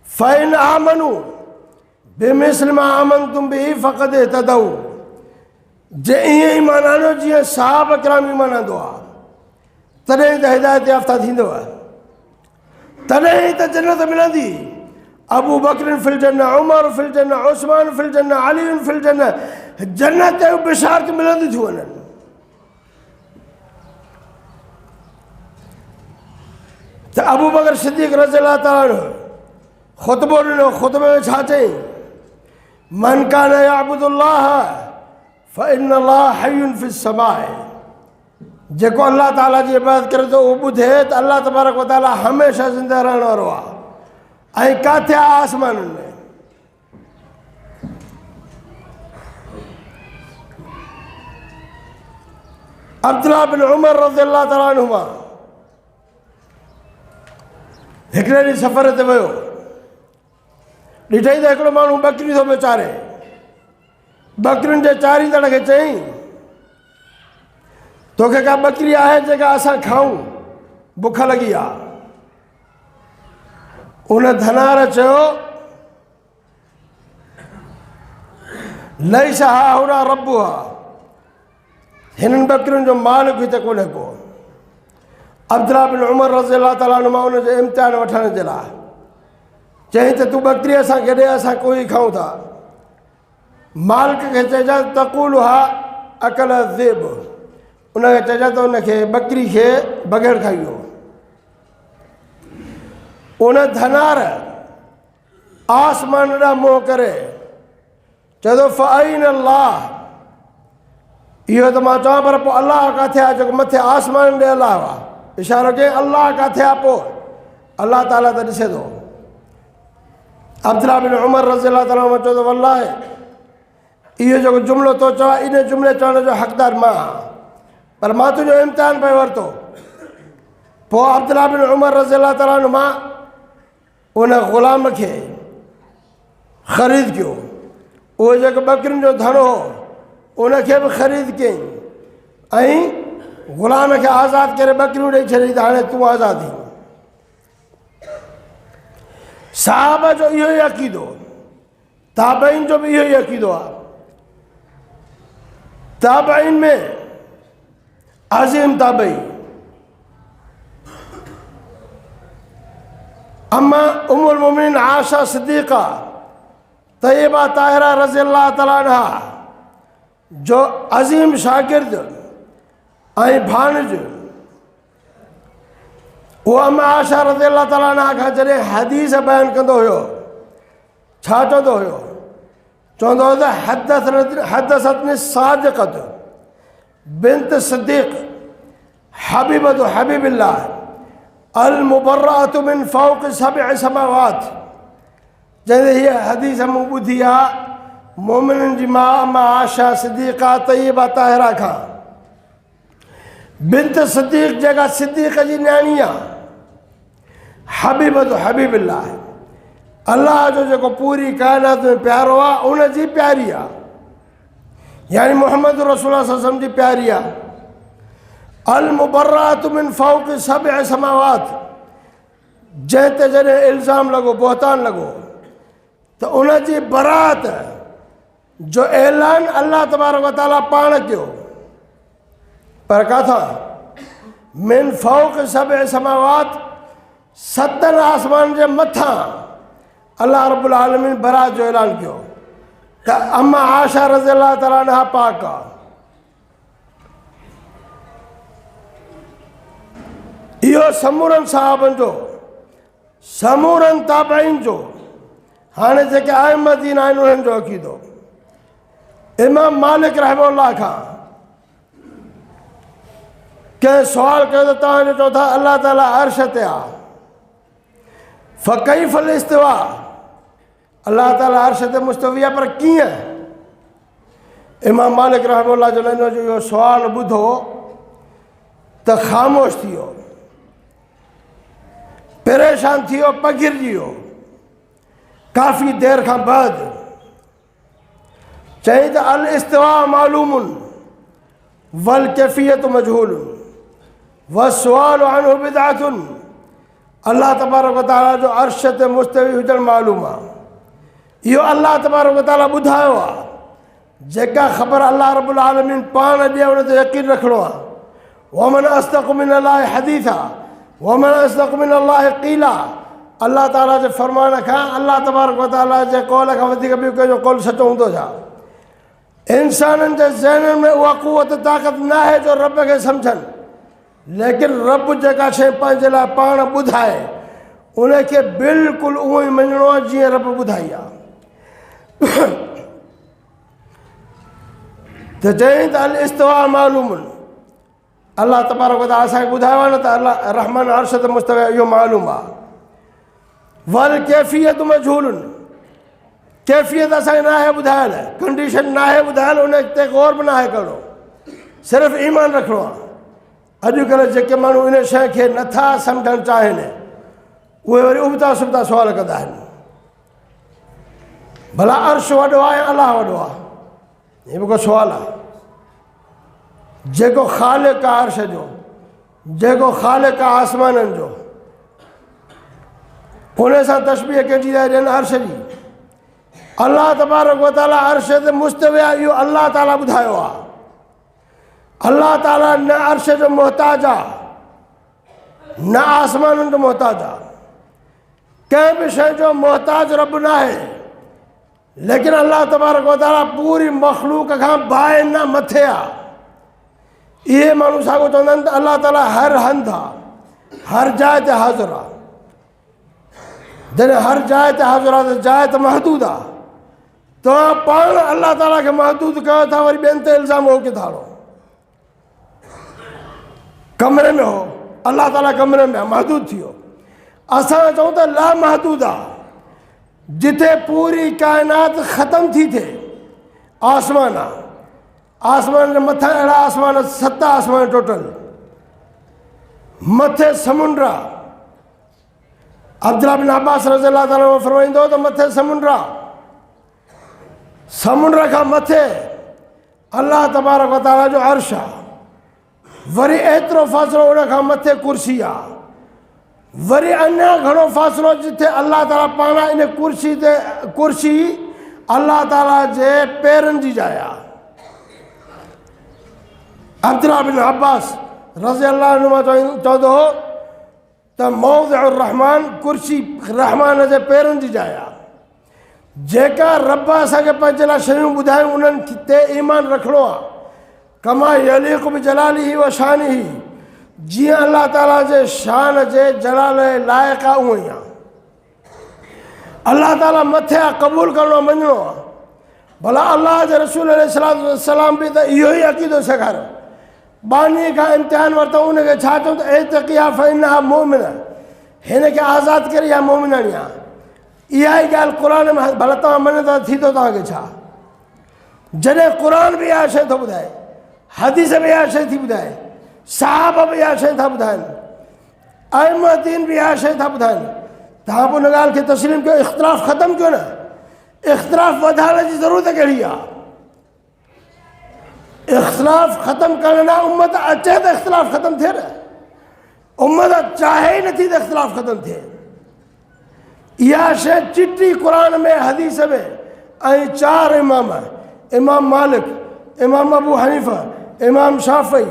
फ़इन आमनू बिमिस्लि मा आमनतुम बिही फ़क़द इहतदऊ, जे ईअं ईमान आणियो जीअं सहाबा किराम ईमान आंदो आहे तॾहिं त हिदायत याफ़्ता थींदव, तॾहिं त जन्नत मिलंदी। अबू बकर फिल जन्नह, उमर फिल जन्नह, उस्मान फिल जन्नह, अली फिल जन्नह, जन्नत जूं बिशारत मिलंदी थियूं वञनि। त अबू बकर सिद्दीक़ रज़ियल्लाहु ताला ख़ुतबो ॾिनो, ख़ुतबे में छा चई? मन कान यअबुदुल्लाह फ़इन्नल्लाह हय्युन फ़िस समाए, जेको अल्लाह ताला जी इबादत करे थो उहो ॿुधे त अल्लाह तबारक व तआला हमेशह ज़िंदा रहण वारो आहे। ऐं किथे आहे? आसमाननि में। अब्दुल्लाह बिन उमर रज़ियल्लाहु ताला अन्हुमा हिकिड़े ॾींहुं सफ़र ते वियो, ॾिठई त हिकिड़ो माण्हू ॿकरी थो वेचारे, ॿकरियुनि जे चारींदड़ खे चयईं तोखे का ॿकरी आहे जेका असां खाऊं, बुख लॻी आहे? उन धनार चयो लैस हाहुना रब्बुहा, हिननि ॿकरियुनि जो मालिक हिते कोन्हे को। अब्दुल्लाह बिन उमर रज़ियल्लाहु ताला अन्हुमा उन जो इम्तिहान वठण जे लाइ चयईं त तूं ॿकरी असांखे ॾे, असां कोई खाऊं था। मालिक खे चइजां तक़ूल हा अकल ज़ेब, उनखे चइजां त उनखे ॿकरी खे बग़ैर खाई वियो। उन धनार आसमान ॾांहुं मुंहुं करे चए थो फ़अइन अल्लाह, इहो त मां चवां पर पोइ अलाह किथे आहे जेको मथे आसमान ॾे अलाह आहे? इशारो कयईं अलाह किथे आहे? पोइ अलाह ताला त ॾिसे थो। अब्दुल्लाह बिन उमर रज़ियल्लाहु ताला चयो त वल्लाह इहो जेको जुमिलो तो चवां इन जुमिले चवण जो हक़दार मां आहियां, पर मां तुंहिंजो इम्तिहान पियो वरितो। पोइ अब्दुल्लाह बिन उमर रज़ियल्लाहु ताला मां उन ग़ुलाम खे ख़रीद कयो, उहो जेको ॿकरियुनि जो धणो हो उनखे बि ख़रीद कयईं ऐं ग़ुलाम खे आज़ादु करे ॿकरियूं ॾेई छॾियईं त हाणे तूं आज़ादु थी। सहाबा जो इहो ई अक़ीदो, ताबईन जो बि इहो ई अक़ीदो आहे। ताबईन में अज़ीम ताबई अम्मा उम्मुल मोमिनीन आयशा सिद्दीक़ा तय्यबा ताहिरा रज़ियल्लाहु ताला अन्हा जो अज़ीम शागिर्द ऐं भाणज, उहो अम्मा आयशा रज़ियल्लाहु ताला अन्हा खां जॾहिं हदीस बयानु कंदो हुयो छा चवंदो हुयो? चवंदो हुयो त हदसतनी सादिक़त बिन्त सिद्दीक़ हबीबतु हबीबिल्लाह अल मुबर्रअतु मिन फ़ौक़ सबअ समावात। जॾहिं हीअ हदीस मूं ॿुधी आहे मोमिननि जी माउ अम्मा आयशा सिद्दीक़ा तय्यबा ताहिरा खां, बिन्त सिद्दीक़ जेका सिद्दीक़ जी न्याणी आहे, हबीबतु हबीबिल्लाह अल्लाह जो जेको पूरी काइनात में प्यारो आहे उनजी प्यारी आहे, यानी मोहम्मद रसूलुल्लाह सल्लल्लाहु अलैहि वसल्लम जी प्यारी आहे। अल मुबर्रअतु मिन फ़ौक़ सबअ समावात, जंहिं ते जॾहिं इल्ज़ाम लॻो, बहतान लॻो त उनजी बरात जो ऐलान अल्लाह तबारक व तआला पाण कयो, पर किथां? मिन फ़ौक़ सबअ समावात, 7 आसमान जे मथां अल्लाह रब्बुल आलमीन बरात जो ऐलान कयो त अम्मा आयशा रज़ियल्लाहु ताला अन्हा पाक आहे। इहो समूरनि सहाबनि जो, समूरनि ताबईन जो, हाणे जेके आइमदीन आहिनि उन्हनि जो अक़ीदो। इमाम मालिक रहमहुल्लाह खां कंहिं सुवाल कयो त तव्हां जो चओ था अल्लाह ताला अर्श ते आहे, फ़कैफ़ल इस्तिवा, अल्लाह ताला अर्श ते मुस्तवी आहे पर कीअं? इमाम मालिक रहमहुल्लाह जो इहो सुवाल ॿुधो त ख़ामोश थी वियो, परेशान थी वियो, पघिरजी वियो। काफ़ी देर खां बाद चई त अल इस्तिवा मालूमुन वल कैफियत मजहूलुन व सुवाल अनहु बिदअतुन। अल्लाह तबारक व तआला जो अर्श ते मुस्तवी हुजण मालूम आहे, इहो अल्लाह तबारक व तआला ॿुधायो आहे। जेका ख़बर अल्लाह रब्बुल आलमीन पाण ॾिए उन ते यकीन रखिणो आहे। वमन अस्दक़ु मिनल्लाहि हदीसा वमन अस्दक़ु मिनल्लाहि क़ीला। अल्लाह ताला जे फरमान खां, अल्लाह तबारक व तआला जे कौल खां वधीक ॿियो कंहिंजो कौल सचो हूंदो छा? इंसाननि जे ज़हननि में उहा क़ुवत ताक़त न आहे जो रब खे सम्झनि, लेकिन रब जेका शइ पंहिंजे लाइ पाण ॿुधाए उनखे बिल्कुलु उहो ई मञिणो आहे जीअं रब ॿुधाई आहे। त चई त अल इस्तिवा मालूमुन, अल्लाह तबारक व तआला असांखे ॿुधायो आहे न त अल्लाह रहमान अर्श ते मुस्तवी आहे, इहो मालूम आहे। वल कैफ़ियत मजहूलुन, कैफ़ियत असांखे न आहे ॿुधायल, कंडीशन न आहे ॿुधायल, उन ते गौर बि न आहे करिणो, सिर्फ़ु ईमान रखिणो आहे। अॼुकल्ह जेके माण्हू इन शइ खे नथा सम्झणु चाहिनि उहे वरी उबता सुबता सुवाल कंदा आहिनि। भला अर्श वॾो आहे या अलाह वॾो आहे? हे बि को सुवालु आहे। जेको ख़ालिक़ आहे अर्श जो, जेको ख़ालिक़ आहे आसमाननि जो, उन सां तशबीह कंहिंजी था ॾियनि अर्श जी। अल्लाह तबारक व तआला अर्श ते मुस्तवी आहे, इहो अल्लाह ताला ॿुधायो आहे। अल्लाह ताला न अर्श जो मोहताज आहे न आसमाननि जो मोहताज आहे, कंहिं बि शइ जो मोहताज रब न आहे। लेकिन अल्लाह तबारक व तआला पूरी मखलूक खां बाहि न मथे आहे। इहे माण्हू साॻियो चवंदा आहिनि त अल्लाह ताला हर हंधि आहे, हर जाइ ते हाज़िर आहे। जॾहिं हर जाइ ते हाज़िर आहे त जाइ त महदूद आहे। तव्हां पाण अल्लाह ताला खे महदूद कयो था, वरी ॿियनि ते इल्ज़ाम हो किथां आणो? कमरे में हो, अल्लाह ताला कमरे में आहे, महदूद थी वियो। असां चऊं त ला महदूद आहे, जिथे पूरी काइनात ख़तम थी थिए आसमान आहे। आसमान जे मथां अहिड़ा आसमान, 7 आसमान टोटल, मथे समुंड आहे। अब्दुल्लाह बिन अब्बास रज़ियल्लाहु ताला अन्हु फरमाईंदो त मथे समुंड आहे, समुंड खां मथे अल्लाह तबारक व तआला जो अर्श आहे। वरी एतिरो फ़ासिलो उन खां मथे कुर्सी आहे। वरी अञा घणो फ़ासिलो जिथे अल्लाह ताला पाण इन कुर्सी अल्लाह ताला जे पेरनि जी जाइ आहे। अब्दुल्लाह बिन अब्बास रज़ियल्लाहु अन्हु चवंदो हो त मौज़िउर रहमान, कुर्सी रहमान जे पेरनि जी जाइ आहे। जेका रब असांखे पंहिंजे लाइ शयूं ॿुधायूं उन्हनि ते ईमान रखिणो आहे। कमा यलीक़ु बिजलालिही व शानिही, जीअं अल्लाह ताला जे शान जे जलाल लाइक़ु आहे उहो ई आहे। अल्लाह ताला मथे आहे, क़बूल करिणो, मञिणो आहे। भला अल्लाह जे रसूल अलैहिस्सलातु वस्सलाम बि त इहो ई अक़ीदो सेखारियो। बानी खां इम्तिहान वरितो, उनखे छा चऊं त एतक़िया फ़इन्नहा मोमिन, हिनखे आज़ादु करे या मोमिनाणी आहे। इहा ई ॻाल्हि क़ुर में, भला तव्हां मञो त थींदो तव्हांखे छा? जॾहिं क़ुर बि इहा शइ थो ॿुधाए, हदीस बि इहा शइ थी ॿुधाए, साहब बि इहा शइ था ॿुधाइनि, अइम्मा दीन बि इहा शइ था ॿुधाइनि, तव्हां पोइ हुन ॻाल्हि खे तस्लीम कयो, इख़्तिलाफ़ ख़तमु कयो न। इख़्तिलाफ़ वधाइण जी ज़रूरत कहिड़ी आहे? इख़्तिलाफ़ ख़तमु करण लाइ उम्मत अचे त इख़्तिलाफ़ ख़तमु थिए न। उम्मत चाहे ई नथी त इख़्तिलाफ़ ख़तमु थिए। इहा शइ चिटी क़ुर में, हदीस में, ऐं 4 इमाम, इमाम मालिक, इमाम अबू हनीफ़ा, इमाम शाफ़ी,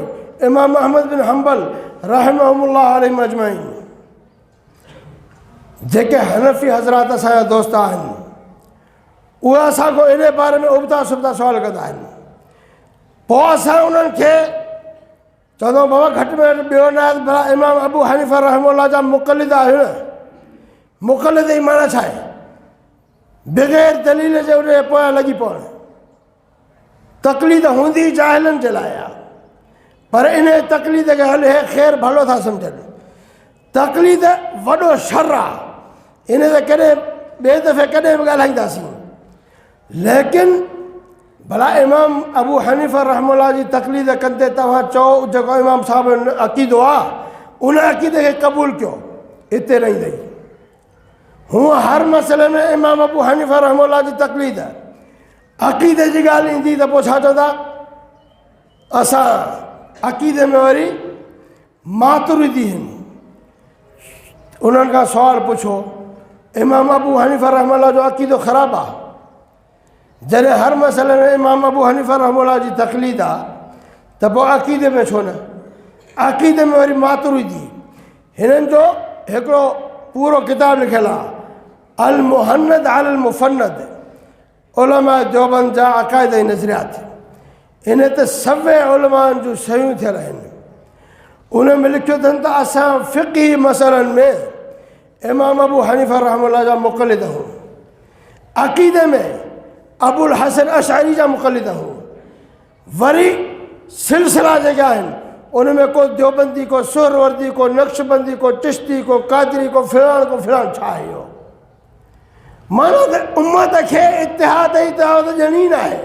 इमाम अहमद बिन हम्बल रहमहुमुल्लाह अलैहिम अजमईन, जेके हनफ़ी हज़रात असांजा दोस्त आहिनि, उहे असांखो इन बारे में उबता सुबता सुवाल कंदा आहिनि। पोइ असां उन्हनि खे चवंदा बाबा घटि में घटि ॿियो न भला इमाम अबू हनीफ़ा रहमहुल्लाह जा मुक़लिद आहियो न। मुक़लिद जी माना छा आहे? बग़ैर दलील जे उन जे पोयां लॻी पवणु। तक़लीद हूंदी जाहिलनि जे लाइ आहे, पर इन तक़लीद खे हल हे ख़ैर भलो था सम्झनि। तक़लीद वॾो शर आहे, इन ते कॾहिं ॿिए दफ़े कॾहिं बि ॻाल्हाईंदासीं। लेकिन भला इमाम अबू हनीफ़ा रहमहुल्लाह जी तक़लीद कंदे तव्हां चओ जेको इमाम साहिब अक़ीदो आहे उन अक़ीदे खे क़बूल कयो, हिते रहंदई। हूअं हर मसइले में इमाम अबू हनीफ़ा रहमहुल्लाह जी तक़लीद अक़ीदे जी ॻाल्हि ईंदी त पोइ छा चवंदा? असां अक़ीदे में वरी मातुरिदी आहिनि। उन्हनि खां सुवालु पुछो, इमाम अबू हनीफ़ा रहमतुल्लाह जो अक़ीदो ख़राबु आहे? जॾहिं हर मसइले में इमाम अबू हनीफ़ा रहमतुल्लाह जी तक़लीद आहे त पोइ अक़ीदे में छो न? अक़ीदे में वरी मातुरिदी। हिननि जो हिकिड़ो पूरो किताबु लिखियलु आहे, अल मुहन्नद अल मुफ़न्नद, उलमा देवबंद जा अक़ाइद ऐं नज़रियात। इन ते सभई उलमानि जूं शयूं थियल आहिनि। उन में लिखियो अथनि त असां फ़िक़ही मसइलनि में इमाम अबू हनीफ़ा रहमतुल्लाह जा मुक़लिद आहियूं। अक़ीदे में अबुल हसन अशअरी जा मुक़लिद आहियूं। वरी सिलसिला जेका आहिनि उन में को देवबंदी, को सुहरवर्दी, को नक्शबंदी, को चिश्ती, को कादरी, को फिलान छा आहे इहो? माना त उम्मत खे इतिहाद ॼणी न आहे,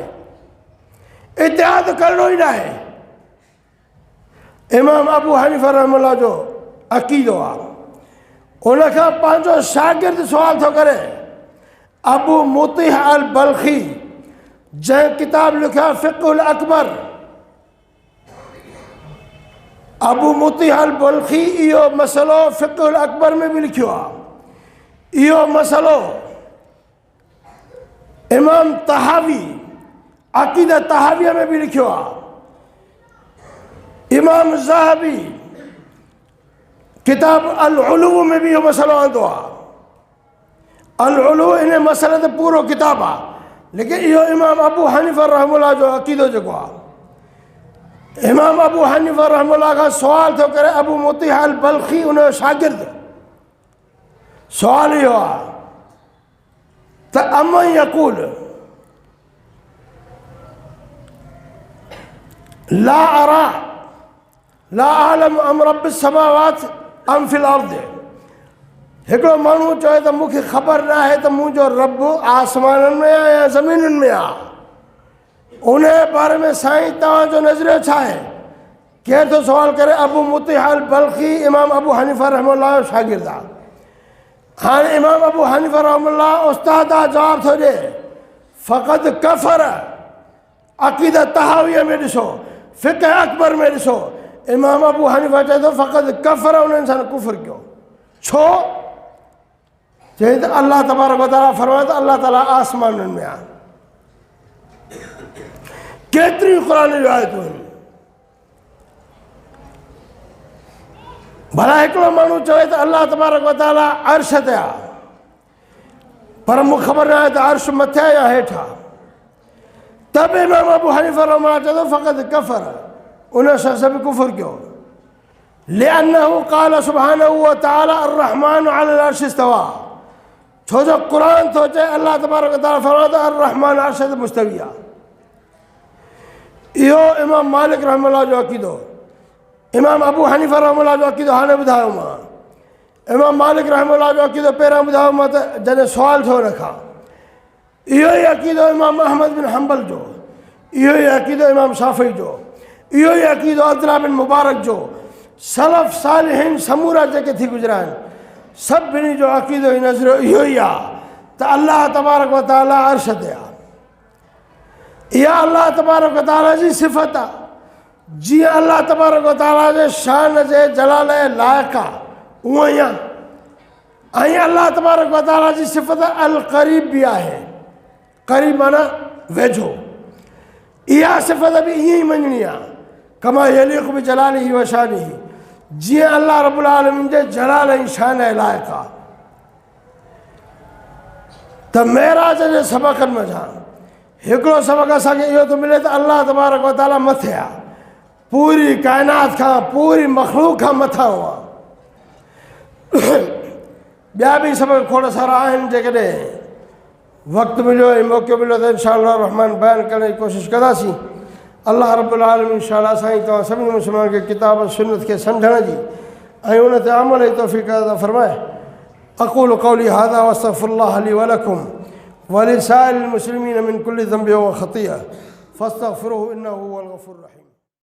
इतिहाद करिणो ई न आहे। इमाम अबू हनीफ़ा रहमतुल्लाह जो अक़ीदो आहे। उन खां पंहिंजो शागिर्द सुवाल थो करे, अबू मुतीह अल बल्खी, जंहिं किताब लिखियो आहे फ़िक़्हुल अकबर। अबू मुतीह अल बल्खी इहो मसइलो फ़िक़्हुल अकबर में बि लिखियो आहे। इहो मसइलो इमाम तहावी अक़ीदा तहाविया में भी लिखियो आहे। इमाम ज़हाबी किताब अल उलू में भी इहो मसइलो आंदो आहे। अल उलू इन मसइले ते पूरो किताबु आहे, लेकिन इहो इमाम अबू हनीफ़ा रहमतुल्लाह जो अक़ीदो जेको आहे। इमाम अबू हनीफ़ा रहमतुल्लाह खां सुवाल थो करे अबू मुतीह अल बल्खी, उनजो शागिर्द। सुवाल इहो आहे त अमन यक़ूल ला अरा ला आलम अम रब समावात अम फिल अर्द। हिकिड़ो माण्हू चवे त मूंखे ख़बर न आहे त मुंहिंजो रब आसमाननि में आहे या ज़मीनुनि में आहे। उन बारे में साईं तव्हांजो नज़रियो छा आहे? केरु थो सुवाल करे? अबू मुतीह अल बल्खी इमाम अबू हनीफ़ा रहमतुल्लाह जो शागिर्द आहे। हाणे इमाम अबू हनीफ़ा रहमतुल्लाह उस्ताद आहे, जवाबु थो ॾिए, फ़क़त कफ़र। अक़ीदा तहाविया में ॾिसो, फ़िक़्ह अकबर में ॾिसो, इमाम अबू हनीफ़ा चए थो फ़क़त कफ़र, उन्हनि सां कुफ़र कयो। छो? चई त अल्लाह तबारक व तआला फरमाए त अल्लाह ताला आसमाननि में आहे। केतिरियूं क़ुरान जूं आयतूं आहिनि। भला हिकिड़ो माण्हू चवे त अल्लाह तबारक व तआला अर्श ते आहे, पर मूंखे ख़बर न आहे त अर्श मथे आहे या हेठि आहे। त बि इमाम अबू हनीफ़ा रहमतुल्लाह चए थो फ़क़त कफ़र, उन शख़्स बि कुफ़र कयो। लिअन्नहु क़ाल सुब्हानहु व तआला अर्रहमान अलल अर्श इस्तवा। छो जो क़ुरान थो चए अल्लाह तबारक व तआला फरमाए त अर्रहमान अर्श ते मुस्तवी आहे। इहो इमाम मालिक रहमतुल्लाह जो अक़ीदो। इमाम अबू हनीफ़ा रहमतुल्लाह जो अक़ीदो हाणे ॿुधायो मां। इमाम मालिक रहमतुल्लाह जो अक़ीदो पहिरियां ॿुधायो मां त जॾहिं सुवाल थियो हुन खां। इहो ई अक़ीदो इमाम अहमद बिन हंबल जो, इहो ई अक़ीदो इमाम शाफ़ी जो, इहो ई अक़ीदो अब्दुल्लाह बिन मुबारक जो, सलफ़ सालिहीन समूरा जेके थी गुज़रिया आहिनि, सभिनी जो अक़ीदो ऐं नज़रियो इहो ई आहे त अल्लाह तबारक व तआला अर्श ते आहे। इहा अल्लाह तबारक व तआला जी सिफ़त आहे। जीअं अल्लाह तबारक व तआला जे शान जे जलाल जे लाइक़ु आहे उअं ई आहे। ऐं अल्लाह तबारक व तआला जी सिफ़त अल क़रीब बि आहे। क़रीब माना वेझो। इहा सिफ़त बि ईअं ई मञणी आहे, कमा यलीक़ बि जलालिही व शानिही, जीअं अल्लाह रब्बुल आलमीन जे जलाल ऐं शान जे लाइक़ु आहे। त मेराज जे सबक़नि मथां हिकिड़ो सबक़ असांखे इहो थो मिले त अल्लाह तबारक व तआला मथे आहे, पूरी काइनात खां, पूरी मख़लूक़ खां मथां आहे। ॿिया बि सबक़ खोड़ सारा आहिनि, जेकॾहिं वक़्तु मिलियो ऐं मौक़ो मिलियो त इंशाअल्लाह रहमान बयानु करण जी कोशिशि कंदासीं। अल्लाह रब्बुल आलमीन इंशाअल्लाह साईं तव्हां सभिनी मुस्लमान खे किताब सुन्नत खे सम्झण जी ऐं उन ते अमल जी तौफ़ीक़ अता फ़रमाए। अक़ूलु क़ौली हाज़ा व अस्तग़फ़िरुल्लाह ली व लकुम व लिसाइरिल मुस्लिमीन मिन कुल्लि ज़ंबिन व ख़तीअह फ़स्तग़फ़िरूहु इन्नहु हुवल गफ़ूरुर रहीम।